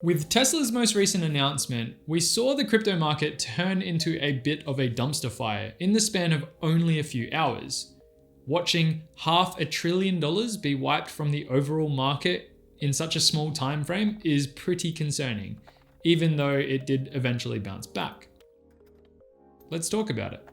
With Tesla's most recent announcement, we saw the crypto market turn into a bit of a dumpster fire in the span of only a few hours. Watching $500 billion be wiped from the overall market in such a small time frame is pretty concerning, even though it did eventually bounce back. Let's talk about it.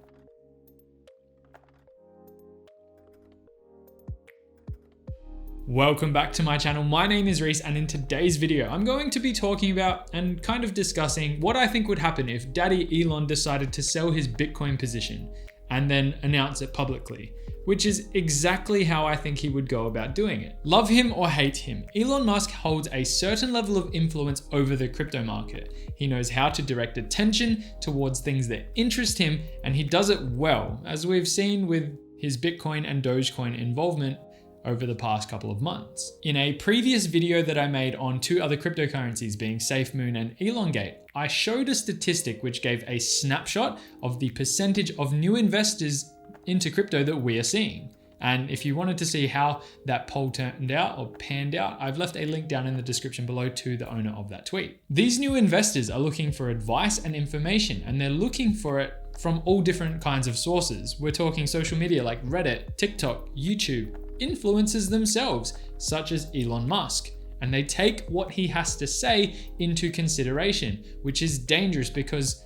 Welcome back to my channel. My name is Reese, and in today's video, I'm going to be talking about and kind of discussing what I think would happen if Daddy Elon decided to sell his Bitcoin position and then announce it publicly, which is exactly how I think he would go about doing it. Love him or hate him, Elon Musk holds a certain level of influence over the crypto market. He knows how to direct attention towards things that interest him, and he does it well, as we've seen with his Bitcoin and Dogecoin involvement over the past couple of months. In a previous video that I made on two other cryptocurrencies being SafeMoon and Elongate, I showed a statistic which gave a snapshot of the percentage of new investors into crypto that we are seeing. And if you wanted to see how that poll turned out or panned out, I've left a link down in the description below to the owner of that tweet. These new investors are looking for advice and information, and they're looking for it from all different kinds of sources. We're talking social media like Reddit, TikTok, YouTube, influencers themselves, such as Elon Musk. And they take what he has to say into consideration, which is dangerous because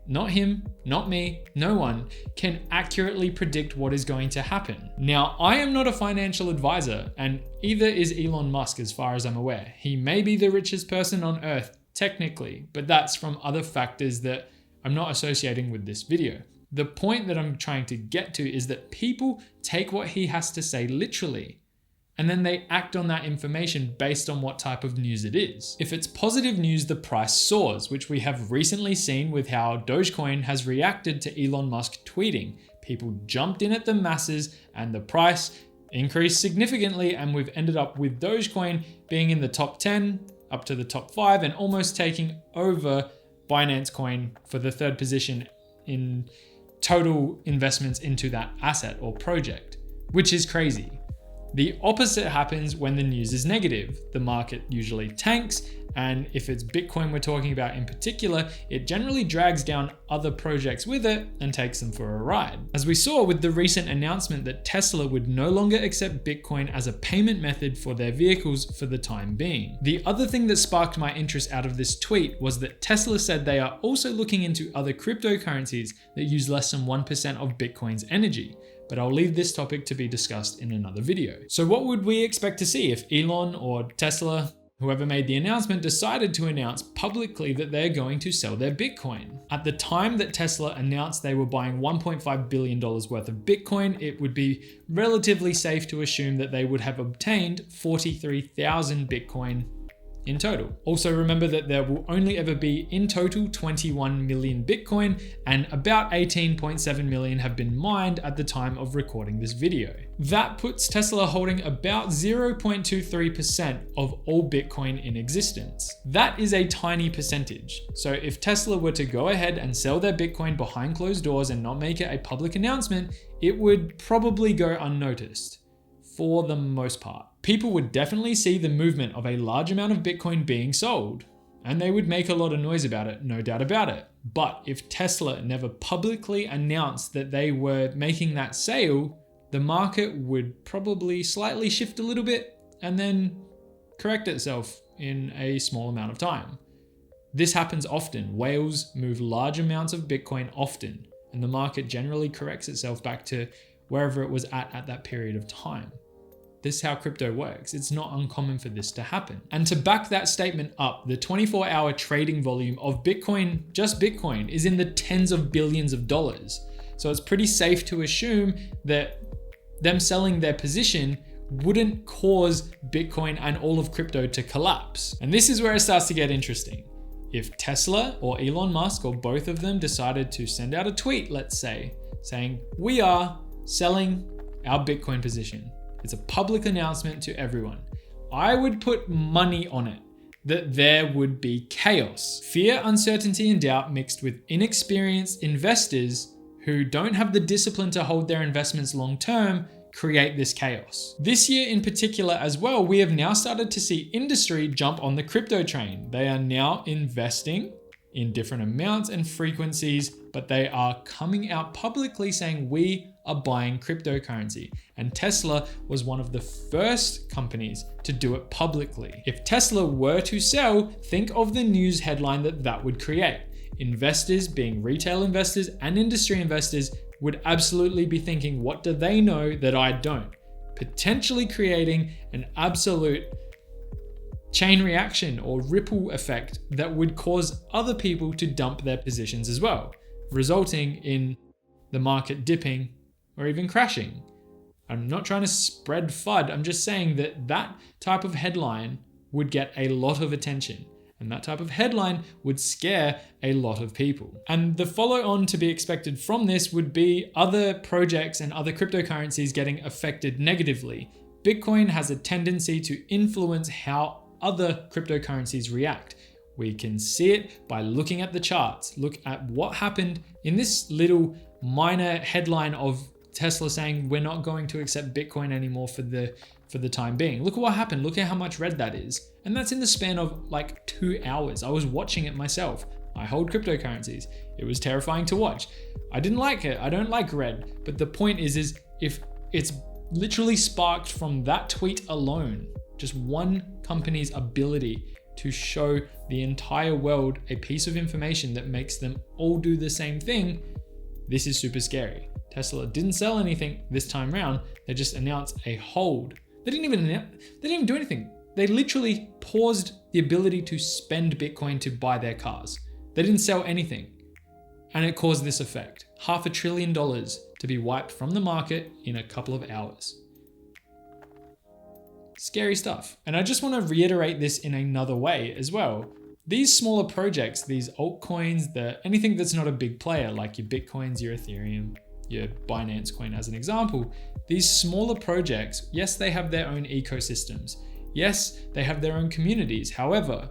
not him, not me, no one can accurately predict what is going to happen. Now, I am not a financial advisor, and either is Elon Musk as far as I'm aware. He may be the richest person on earth, technically, but that's from other factors that I'm not associating with this video. The point that I'm trying to get to is that people take what he has to say literally, and then they act on that information based on what type of news it is. If it's positive news, the price soars, which we have recently seen with how Dogecoin has reacted to Elon Musk tweeting. People jumped in at the masses and the price increased significantly, and we've ended up with Dogecoin being in the top 10, up to the top 5, and almost taking over Binance Coin for the third position in total investments into that asset or project, which is crazy. The opposite happens when the news is negative. The market usually tanks, and if it's Bitcoin we're talking about in particular, it generally drags down other projects with it and takes them for a ride. As we saw with the recent announcement that Tesla would no longer accept Bitcoin as a payment method for their vehicles for the time being. The other thing that sparked my interest out of this tweet was that Tesla said they are also looking into other cryptocurrencies that use less than 1% of Bitcoin's energy. But I'll leave this topic to be discussed in another video. So what would we expect to see if Elon or Tesla, whoever made the announcement, decided to announce publicly that they're going to sell their Bitcoin? At the time that Tesla announced they were buying $1.5 billion worth of Bitcoin, it would be relatively safe to assume that they would have obtained 43,000 Bitcoin in total. Also remember that there will only ever be in total 21 million Bitcoin, and about 18.7 million have been mined at the time of recording this video. That puts Tesla holding about 0.23% of all Bitcoin in existence. That is a tiny percentage. So if Tesla were to go ahead and sell their Bitcoin behind closed doors and not make it a public announcement, it would probably go unnoticed for the most part. People would definitely see the movement of a large amount of Bitcoin being sold, and they would make a lot of noise about it, no doubt about it. But if Tesla never publicly announced that they were making that sale, the market would probably slightly shift a little bit and then correct itself in a small amount of time. This happens often. Whales move large amounts of Bitcoin often, and the market generally corrects itself back to wherever it was at that period of time. This is how crypto works. It's not uncommon for this to happen. And to back that statement up, the 24-hour trading volume of Bitcoin, just Bitcoin, is in the tens of billions of dollars. So it's pretty safe to assume that them selling their position wouldn't cause Bitcoin and all of crypto to collapse. And this is where it starts to get interesting. If Tesla or Elon Musk or both of them decided to send out a tweet, let's say, saying, we are selling our Bitcoin position. It's a public announcement to everyone. I would put money on it that there would be chaos. Fear, uncertainty, and doubt mixed with inexperienced investors who don't have the discipline to hold their investments long term create this chaos. This year in particular as well, we have now started to see industry jump on the crypto train. They are now investing in different amounts and frequencies, but they are coming out publicly saying we are buying cryptocurrency. And Tesla was one of the first companies to do it publicly. If Tesla were to sell, think of the news headline that would create. Investors, being retail investors and industry investors, would absolutely be thinking, what do they know that I don't? Potentially creating an absolute chain reaction or ripple effect that would cause other people to dump their positions as well, resulting in the market dipping or even crashing. I'm not trying to spread FUD. I'm just saying that that type of headline would get a lot of attention, and that type of headline would scare a lot of people. And the follow on to be expected from this would be other projects and other cryptocurrencies getting affected negatively. Bitcoin has a tendency to influence how other cryptocurrencies react. We can see it by looking at the charts. Look at what happened in this little minor headline of Tesla saying we're not going to accept Bitcoin anymore for the time being. Look at what happened. Look at how much red that is. And that's in the span of like 2 hours. I was watching it myself. I hold cryptocurrencies. It was terrifying to watch. I didn't like it. I don't like red. But the point is if it's literally sparked from that tweet alone, just one company's ability to show the entire world a piece of information that makes them all do the same thing, this is super scary. Tesla didn't sell anything this time around. They just announced a hold. They didn't even do anything. They literally paused the ability to spend Bitcoin to buy their cars. They didn't sell anything. And it caused this effect. $500 billion to be wiped from the market in a couple of hours. Scary stuff. And I just want to reiterate this in another way as well. These smaller projects, these altcoins, anything that's not a big player, like your Bitcoins, your Ethereum, your Binance coin as an example, these smaller projects, yes, they have their own ecosystems. Yes, they have their own communities. However,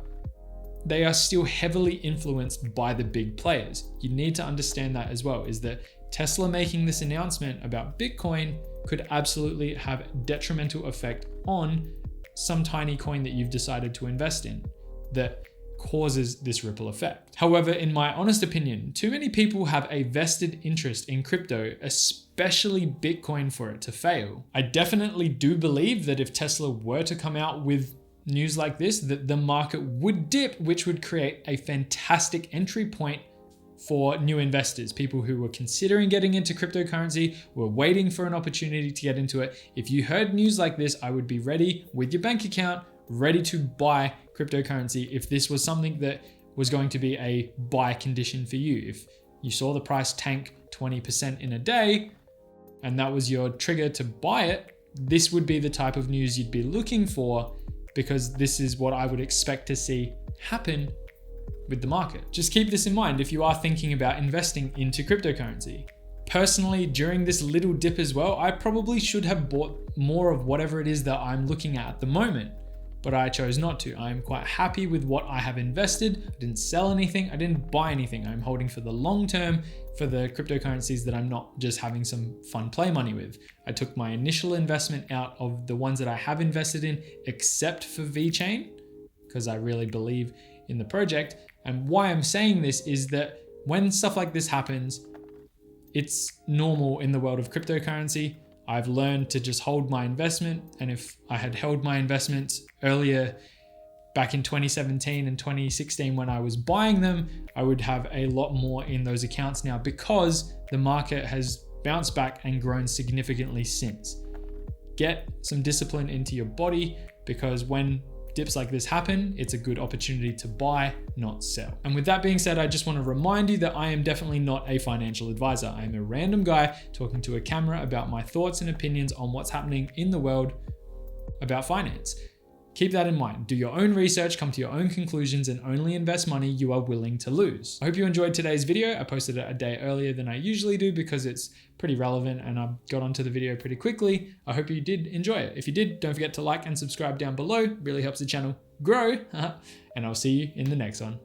they are still heavily influenced by the big players. You need to understand that as well, is that Tesla making this announcement about Bitcoin could absolutely have a detrimental effect on some tiny coin that you've decided to invest in that causes this ripple effect. However, in my honest opinion, too many people have a vested interest in crypto, especially Bitcoin, for it to fail. I definitely do believe that if Tesla were to come out with news like this, that the market would dip, which would create a fantastic entry point for new investors, people who were considering getting into cryptocurrency, were waiting for an opportunity to get into it. If you heard news like this, I would be ready with your bank account, ready to buy cryptocurrency if this was something that was going to be a buy condition for you. If you saw the price tank 20% in a day and that was your trigger to buy it, this would be the type of news you'd be looking for, because this is what I would expect to see happen with the market. Just keep this in mind if you are thinking about investing into cryptocurrency. Personally, during this little dip as well, I probably should have bought more of whatever it is that I'm looking at the moment, but I chose not to. I'm quite happy with what I have invested. I didn't sell anything. I didn't buy anything. I'm holding for the long term for the cryptocurrencies that I'm not just having some fun play money with. I took my initial investment out of the ones that I have invested in, except for VeChain, because I really believe in the project. And why I'm saying this is that when stuff like this happens, it's normal in the world of cryptocurrency. I've learned to just hold my investment. And if I had held my investments earlier back in 2017 and 2016 when I was buying them, I would have a lot more in those accounts now, because the market has bounced back and grown significantly since. Get some discipline into your body, because when dips like this happen, it's a good opportunity to buy, not sell. And with that being said, I just want to remind you that I am definitely not a financial advisor. I am a random guy talking to a camera about my thoughts and opinions on what's happening in the world about finance. Keep that in mind. Do your own research, come to your own conclusions, and only invest money you are willing to lose. I hope you enjoyed today's video. I posted it a day earlier than I usually do because it's pretty relevant and I got onto the video pretty quickly. I hope you did enjoy it. If you did, don't forget to like and subscribe down below. It really helps the channel grow. And I'll see you in the next one.